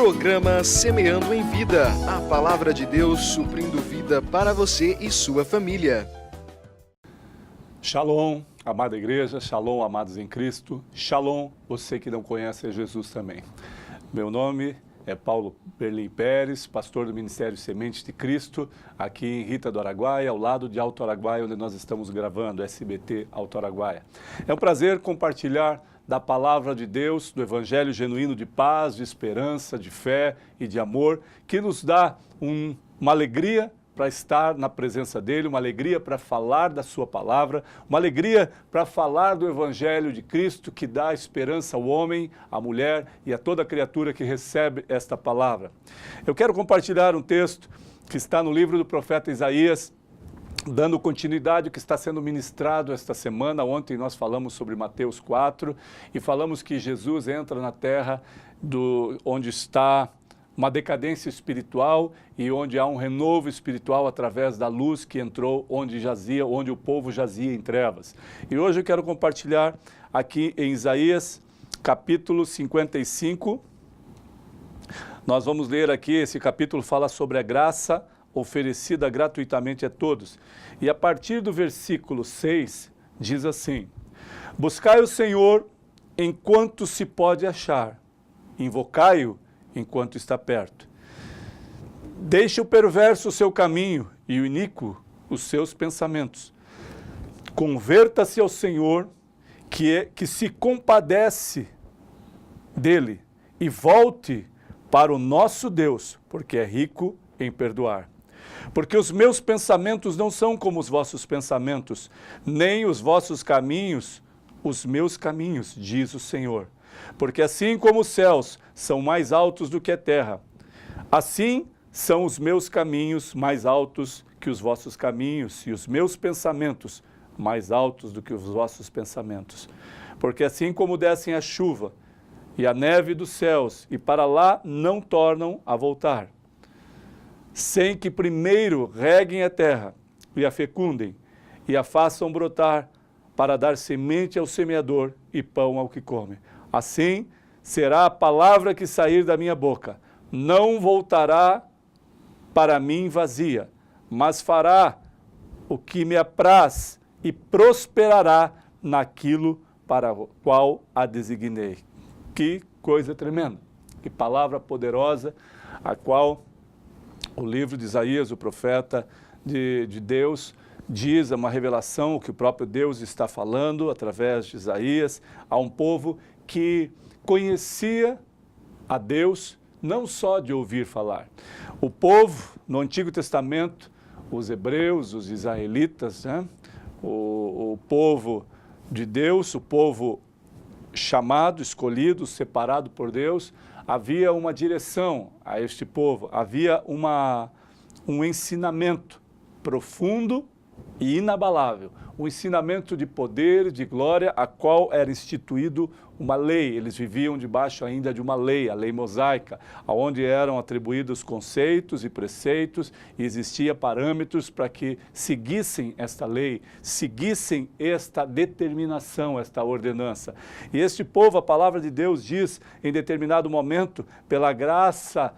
Programa Semeando em Vida, a palavra de Deus suprindo vida para você e sua família. Shalom, amada igreja, shalom, amados em Cristo, shalom, você que não conhece Jesus também. Meu nome é Paulo Berlim Pérez, pastor do Ministério Semente de Cristo, aqui em Rita do Araguaia, ao lado de Alto Araguaia, onde nós estamos gravando, SBT Alto Araguaia. É um prazer compartilhar da palavra de Deus, do evangelho genuíno de paz, de esperança, de fé e de amor, que nos dá uma alegria para estar na presença dele, uma alegria para falar da sua palavra, uma alegria para falar do evangelho de Cristo que dá esperança ao homem, à mulher e a toda criatura que recebe esta palavra. Eu quero compartilhar um texto que está no livro do profeta Isaías, dando continuidade ao que está sendo ministrado esta semana. Ontem nós falamos sobre Mateus 4 e falamos que Jesus entra na terra onde está uma decadência espiritual e onde há um renovo espiritual através da luz que entrou onde o povo jazia em trevas. E hoje eu quero compartilhar aqui em Isaías, capítulo 55. Nós vamos ler aqui, esse capítulo fala sobre a graça oferecida gratuitamente a todos. E a partir do versículo 6, diz assim: Buscai o Senhor enquanto se pode achar, invocai-o enquanto está perto. Deixe o perverso o seu caminho e o iníquo os seus pensamentos. Converta-se ao Senhor, que se compadece dele, e volte para o nosso Deus, porque é rico em perdoar. Porque os meus pensamentos não são como os vossos pensamentos, nem os vossos caminhos, os meus caminhos, diz o Senhor. Porque assim como os céus são mais altos do que a terra, assim são os meus caminhos mais altos que os vossos caminhos, e os meus pensamentos mais altos do que os vossos pensamentos. Porque assim como descem a chuva e a neve dos céus, e para lá não tornam a voltar, sem que primeiro reguem a terra e a fecundem, e a façam brotar, para dar semente ao semeador e pão ao que come. Assim será a palavra que sair da minha boca. Não voltará para mim vazia, mas fará o que me apraz e prosperará naquilo para o qual a designei. Que coisa tremenda, que palavra poderosa, a qual o livro de Isaías, o profeta de Deus, diz, é uma revelação que o próprio Deus está falando através de Isaías a um povo que conhecia a Deus não só de ouvir falar. O povo no Antigo Testamento, os hebreus, os israelitas, né? o povo de Deus, o povo chamado, escolhido, separado por Deus, havia uma direção a este povo, havia um ensinamento profundo e inabalável, um ensinamento de poder, de glória, a qual era instituído uma lei. Eles viviam debaixo ainda de uma lei, a lei mosaica, onde eram atribuídos conceitos e preceitos, e existia parâmetros para que seguissem esta lei, seguissem esta determinação, esta ordenança. E este povo, a palavra de Deus diz, em determinado momento, pela graça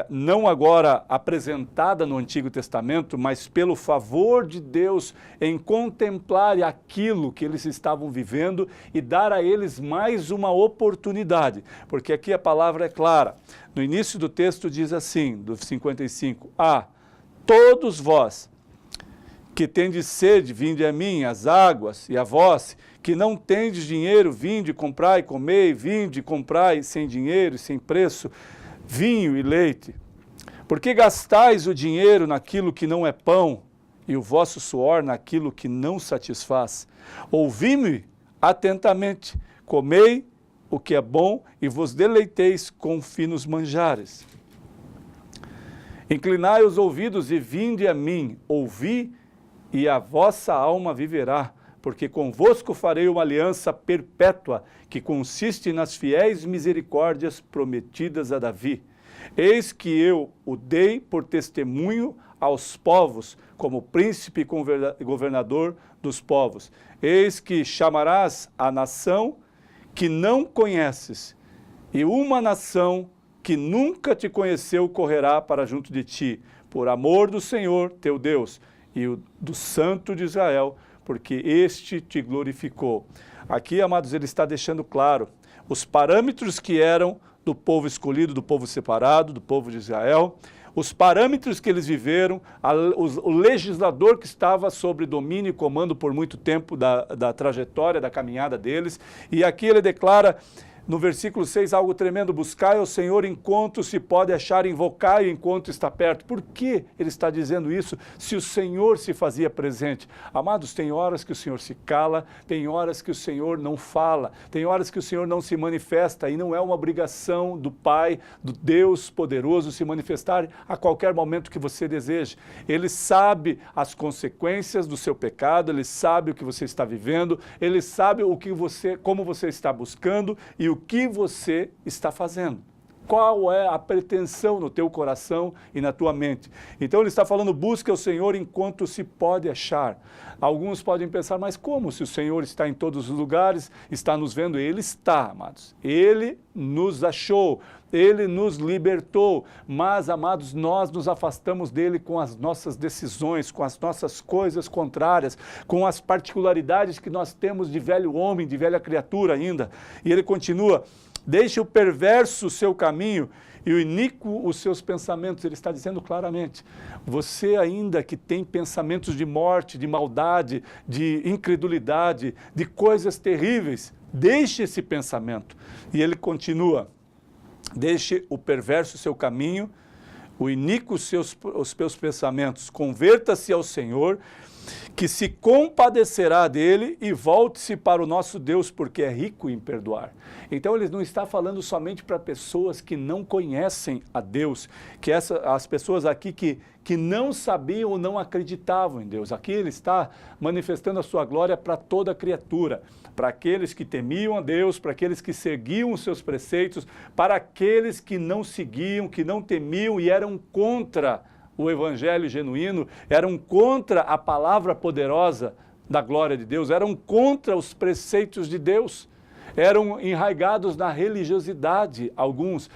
não agora apresentada no Antigo Testamento, mas pelo favor de Deus em contemplar aquilo que eles estavam vivendo e dar a eles mais uma oportunidade, porque aqui a palavra é clara. No início do texto diz assim, do 55, todos vós que tendes sede, vinde a mim, as águas, e a vós que não tendes dinheiro, vinde, comprai, comei, vinde, comprai sem dinheiro e sem preço, vinho e leite. Porque gastais o dinheiro naquilo que não é pão e o vosso suor naquilo que não satisfaz? Ouvi-me atentamente, comei o que é bom e vos deleiteis com finos manjares. Inclinai os ouvidos e vinde a mim, ouvi e a vossa alma viverá, porque convosco farei uma aliança perpétua, que consiste nas fiéis misericórdias prometidas a Davi. Eis que eu o dei por testemunho aos povos, como príncipe e governador dos povos. Eis que chamarás a nação que não conheces, e uma nação que nunca te conheceu correrá para junto de ti, por amor do Senhor teu Deus e do Santo de Israel, porque este te glorificou. Aqui, amados, ele está deixando claro os parâmetros que eram do povo escolhido, do povo separado, do povo de Israel, os parâmetros que eles viveram, o legislador que estava sob domínio e comando por muito tempo da trajetória, da caminhada deles. E aqui ele declara, no versículo 6, algo tremendo: buscai ao Senhor enquanto se pode achar, invocai enquanto está perto. Por que ele está dizendo isso se o Senhor se fazia presente? Amados, tem horas que o Senhor se cala, tem horas que o Senhor não fala, tem horas que o Senhor não se manifesta, e não é uma obrigação do Pai, do Deus poderoso, se manifestar a qualquer momento que você deseje. Ele sabe as consequências do seu pecado, ele sabe o que você está vivendo, ele sabe como você está buscando e o que você está fazendo. Qual é a pretensão no teu coração e na tua mente? Então ele está falando, busca o Senhor enquanto se pode achar. Alguns podem pensar, mas como se o Senhor está em todos os lugares, está nos vendo? Ele está, amados. Ele nos achou, ele nos libertou, mas, amados, nós nos afastamos dele com as nossas decisões, com as nossas coisas contrárias, com as particularidades que nós temos de velho homem, de velha criatura ainda. E ele continua, deixe o perverso o seu caminho e o iníquo os seus pensamentos. Ele está dizendo claramente, você ainda que tem pensamentos de morte, de maldade, de incredulidade, de coisas terríveis, deixe esse pensamento. E ele continua, deixe o perverso o seu caminho, o iníquo os seus pensamentos, converta-se ao Senhor, que se compadecerá dele e volte-se para o nosso Deus, porque é rico em perdoar. Então ele não está falando somente para pessoas que não conhecem a Deus, que as pessoas aqui que não sabiam ou não acreditavam em Deus. Aqui ele está manifestando a sua glória para toda criatura, para aqueles que temiam a Deus, para aqueles que seguiam os seus preceitos, para aqueles que não seguiam, que não temiam e eram contra o evangelho genuíno, eram contra a palavra poderosa da glória de Deus, eram contra os preceitos de Deus, eram enraigados na religiosidade, alguns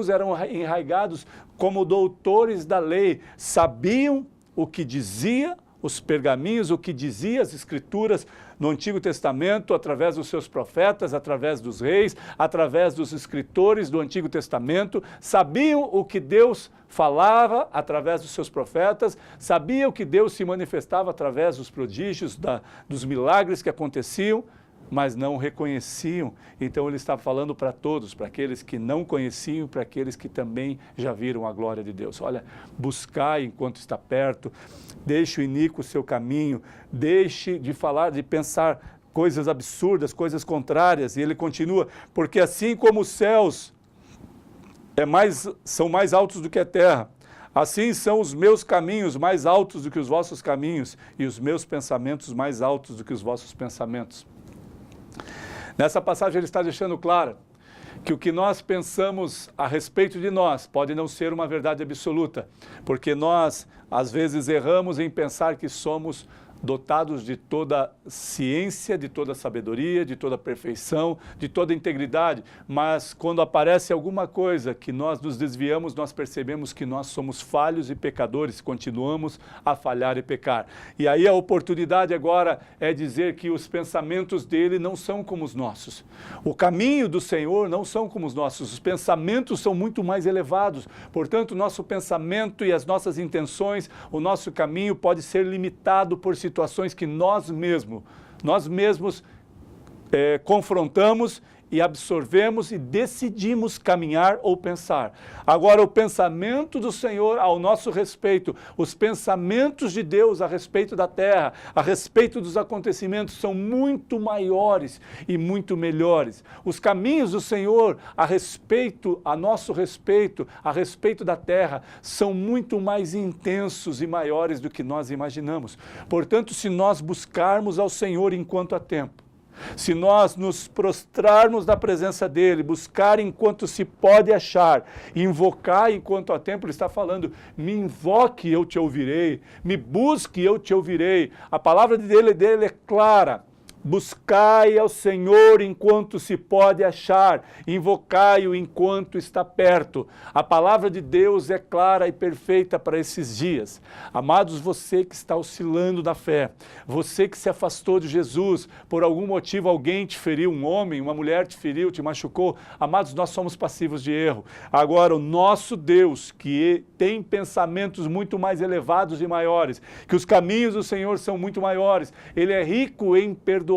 eram enraigados como doutores da lei, sabiam o que dizia os pergaminhos, o que dizia as escrituras no Antigo Testamento, através dos seus profetas, através dos reis, através dos escritores do Antigo Testamento, sabiam o que Deus falava através dos seus profetas, sabiam que Deus se manifestava através dos prodígios, dos milagres que aconteciam, mas não reconheciam. Então ele está falando para todos, para aqueles que não conheciam, para aqueles que também já viram a glória de Deus. Olha, buscai enquanto está perto, deixe o iníquo o seu caminho, deixe de falar, de pensar coisas absurdas, coisas contrárias. E ele continua, porque assim como os céus são mais altos do que a terra, assim são os meus caminhos mais altos do que os vossos caminhos, e os meus pensamentos mais altos do que os vossos pensamentos. Nessa passagem ele está deixando claro que o que nós pensamos a respeito de nós pode não ser uma verdade absoluta, porque nós às vezes erramos em pensar que somos dotados de toda ciência, de toda sabedoria, de toda perfeição, de toda integridade, mas quando aparece alguma coisa que nós nos desviamos, nós percebemos que nós somos falhos e pecadores, continuamos a falhar e pecar. E aí a oportunidade agora é dizer que os pensamentos dele não são como os nossos. O caminho do Senhor não são como os nossos, os pensamentos são muito mais elevados, portanto o nosso pensamento e as nossas intenções, o nosso caminho pode ser limitado por situações que nós mesmos confrontamos e absorvemos e decidimos caminhar ou pensar. Agora, o pensamento do Senhor ao nosso respeito, os pensamentos de Deus a respeito da terra, a respeito dos acontecimentos, são muito maiores e muito melhores. Os caminhos do Senhor a nosso respeito, a respeito da terra, são muito mais intensos e maiores do que nós imaginamos. Portanto, se nós buscarmos ao Senhor enquanto há tempo, se nós nos prostrarmos na presença dele, buscar enquanto se pode achar, invocar enquanto há tempo, ele está falando, me invoque e eu te ouvirei, me busque e eu te ouvirei. A palavra dele é clara, Buscai ao Senhor enquanto se pode achar, invocai-o enquanto está perto. A palavra de Deus é clara e perfeita para esses dias. Amados, você que está oscilando na fé, você que se afastou de Jesus, por algum motivo alguém te feriu, um homem, uma mulher te feriu, te machucou, amados, nós somos passivos de erro. Agora, o nosso Deus, que tem pensamentos muito mais elevados e maiores, que os caminhos do Senhor são muito maiores, Ele é rico em perdoar,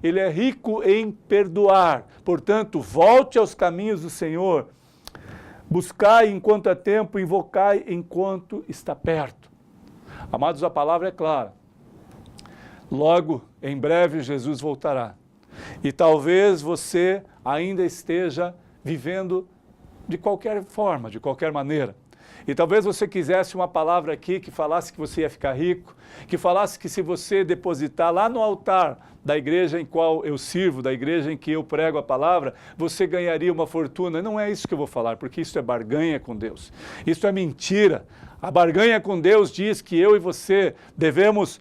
Ele é rico em perdoar. Portanto, volte aos caminhos do Senhor. Buscai enquanto é tempo, invocai enquanto está perto. Amados, a palavra é clara. Logo, em breve, Jesus voltará. E talvez você ainda esteja vivendo de qualquer forma, de qualquer maneira. E talvez você quisesse uma palavra aqui que falasse que você ia ficar rico, que falasse que se você depositar lá no altar da igreja em qual eu sirvo, da igreja em que eu prego a palavra, você ganharia uma fortuna. Não é isso que eu vou falar, porque isso é barganha com Deus. Isso é mentira. A barganha com Deus diz que eu e você devemos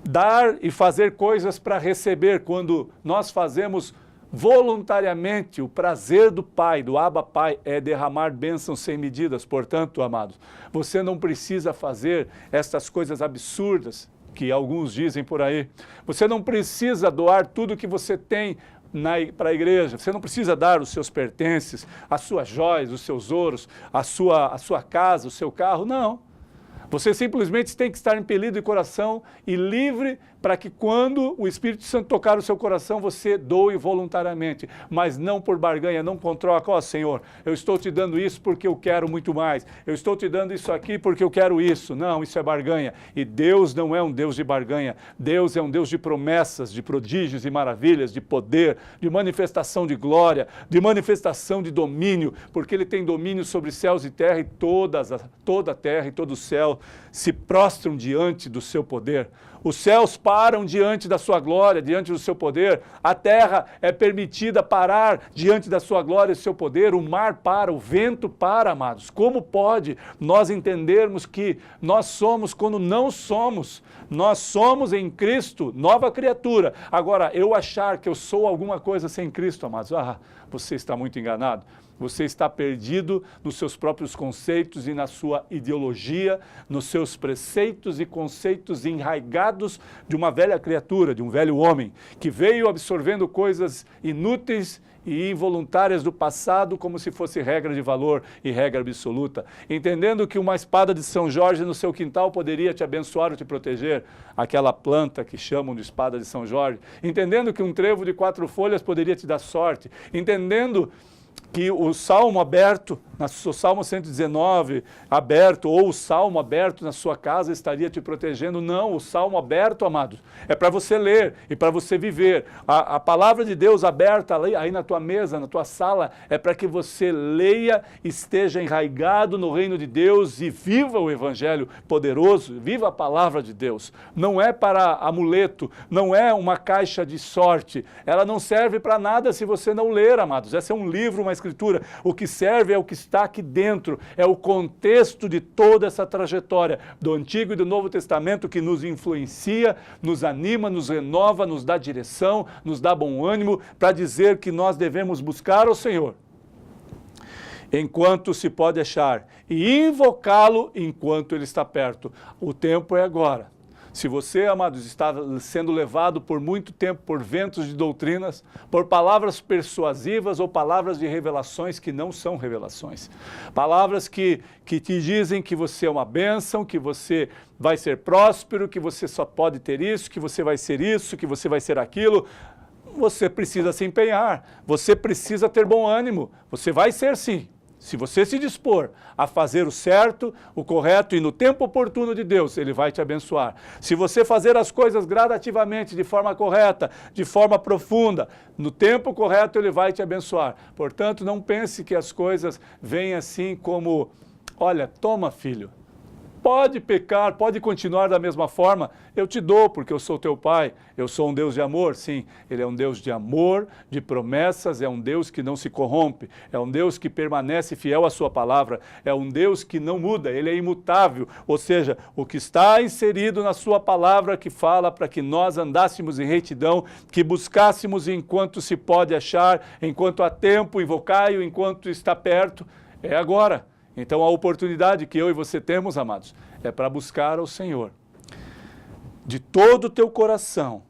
dar e fazer coisas para receber. Quando nós fazemos voluntariamente, o prazer do Pai, do Abba Pai, é derramar bênçãos sem medidas. Portanto, amados, você não precisa fazer estas coisas absurdas que alguns dizem por aí. Você não precisa doar tudo que você tem para a igreja. Você não precisa dar os seus pertences, as suas joias, os seus ouros, a sua casa, o seu carro. Não. Você simplesmente tem que estar impelido de coração e livre para que quando o Espírito Santo tocar o seu coração, você doe voluntariamente, mas não por barganha, não com troca. Ó, Senhor, eu estou te dando isso porque eu quero muito mais. Eu estou te dando isso aqui porque eu quero isso. Não, isso é barganha. E Deus não é um Deus de barganha. Deus é um Deus de promessas, de prodígios e maravilhas, de poder, de manifestação de glória, de manifestação de domínio, porque Ele tem domínio sobre céus e terra, e toda a terra e todo o céu se prostram diante do seu poder. Os céus param diante da sua glória, diante do seu poder. A terra é permitida parar diante da sua glória e do seu poder. O mar para, o vento para, amados. Como pode nós entendermos que nós somos quando não somos? Nós somos em Cristo, nova criatura. Agora, eu achar que eu sou alguma coisa sem Cristo, amados, você está muito enganado. Você está perdido nos seus próprios conceitos e na sua ideologia, nos seus preceitos e conceitos enraigados de uma velha criatura, de um velho homem, que veio absorvendo coisas inúteis e involuntárias do passado como se fosse regra de valor e regra absoluta. Entendendo que uma espada de São Jorge no seu quintal poderia te abençoar ou te proteger, aquela planta que chamam de espada de São Jorge. Entendendo que um trevo de 4 folhas poderia te dar sorte. Entendendo que o salmo aberto, o Salmo 119 aberto, ou o salmo aberto na sua casa estaria te protegendo. Não, o salmo aberto, amados, é para você ler e para você viver. A palavra de Deus aberta aí na tua mesa, na tua sala, é para que você leia, esteja enraigado no reino de Deus e viva o evangelho poderoso, viva a palavra de Deus. Não é para amuleto, não é uma caixa de sorte, ela não serve para nada se você não ler, amados. Esse é um livro, uma escritura. O que serve é o que está aqui dentro, é o contexto de toda essa trajetória do Antigo e do Novo Testamento que nos influencia, nos anima, nos renova, nos dá direção, nos dá bom ânimo para dizer que nós devemos buscar o Senhor enquanto se pode achar e invocá-lo enquanto Ele está perto. O tempo é agora. Se você, amados, está sendo levado por muito tempo por ventos de doutrinas, por palavras persuasivas ou palavras de revelações que não são revelações, palavras que te dizem que você é uma bênção, que você vai ser próspero, que você só pode ter isso, que você vai ser isso, que você vai ser aquilo, você precisa se empenhar, você precisa ter bom ânimo, você vai ser sim. Se você se dispor a fazer o certo, o correto e no tempo oportuno de Deus, Ele vai te abençoar. Se você fazer as coisas gradativamente, de forma correta, de forma profunda, no tempo correto, Ele vai te abençoar. Portanto, não pense que as coisas vêm assim como, olha, toma filho, pode pecar, pode continuar da mesma forma, eu te dou, porque eu sou teu pai, eu sou um Deus de amor, sim, ele é um Deus de amor, de promessas, é um Deus que não se corrompe, é um Deus que permanece fiel à sua palavra, é um Deus que não muda, ele é imutável, ou seja, o que está inserido na sua palavra que fala para que nós andássemos em retidão, que buscássemos enquanto se pode achar, enquanto há tempo, invocai-o enquanto está perto, é agora. Então a oportunidade que eu e você temos, amados, é para buscar ao Senhor de todo o teu coração,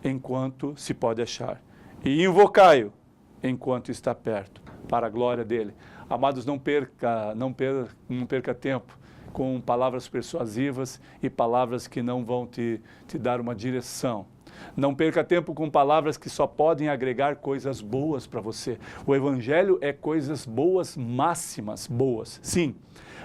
enquanto se pode achar. E invocai-o enquanto está perto, para a glória dele. Amados, não perca tempo com palavras persuasivas e palavras que não vão te dar uma direção. Não perca tempo com palavras que só podem agregar coisas boas para você. O Evangelho é coisas boas, máximas boas, sim.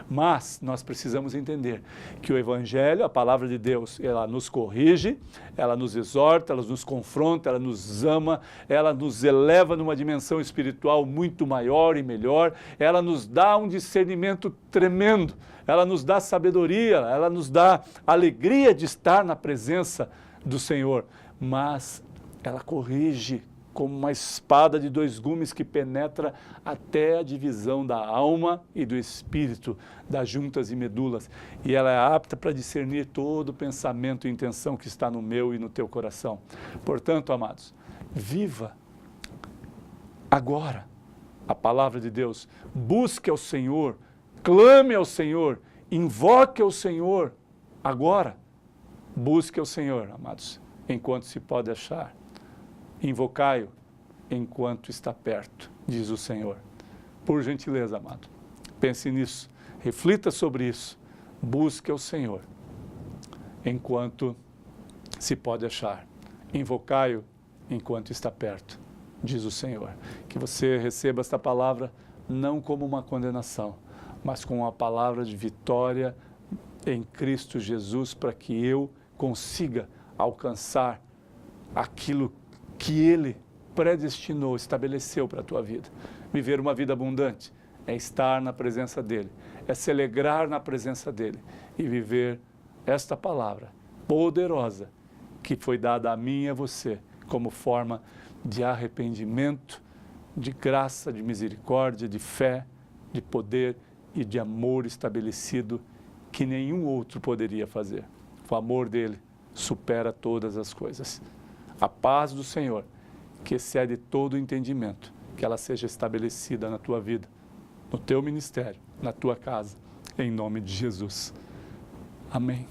Mas nós precisamos entender que o Evangelho, a palavra de Deus, ela nos corrige, ela nos exorta, ela nos confronta, ela nos ama, ela nos eleva numa dimensão espiritual muito maior e melhor, ela nos dá um discernimento tremendo, ela nos dá sabedoria, ela nos dá alegria de estar na presença do Senhor, mas ela corrige como uma espada de dois gumes que penetra até a divisão da alma e do espírito, das juntas e medulas, e ela é apta para discernir todo o pensamento e intenção que está no meu e no teu coração. Portanto, amados, viva agora a palavra de Deus, busque ao Senhor, clame ao Senhor, invoque ao Senhor agora. Busque ao Senhor, amados, enquanto se pode achar. Invocai-o enquanto está perto, diz o Senhor. Por gentileza, amado, pense nisso, reflita sobre isso. Busque ao Senhor enquanto se pode achar. Invocai-o enquanto está perto, diz o Senhor. Que você receba esta palavra não como uma condenação, mas como uma palavra de vitória em Cristo Jesus, para que eu consiga alcançar aquilo que Ele predestinou, estabeleceu para a tua vida. Viver uma vida abundante é estar na presença dEle, é se alegrar na presença dEle e viver esta palavra poderosa que foi dada a mim e a você como forma de arrependimento, de graça, de misericórdia, de fé, de poder e de amor estabelecido que nenhum outro poderia fazer. O amor dele supera todas as coisas. A paz do Senhor, que excede todo o entendimento, que ela seja estabelecida na tua vida, no teu ministério, na tua casa, em nome de Jesus. Amém.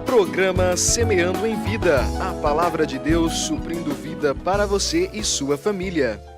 Programa Semeando em Vida, a palavra de Deus suprindo vida para você e sua família.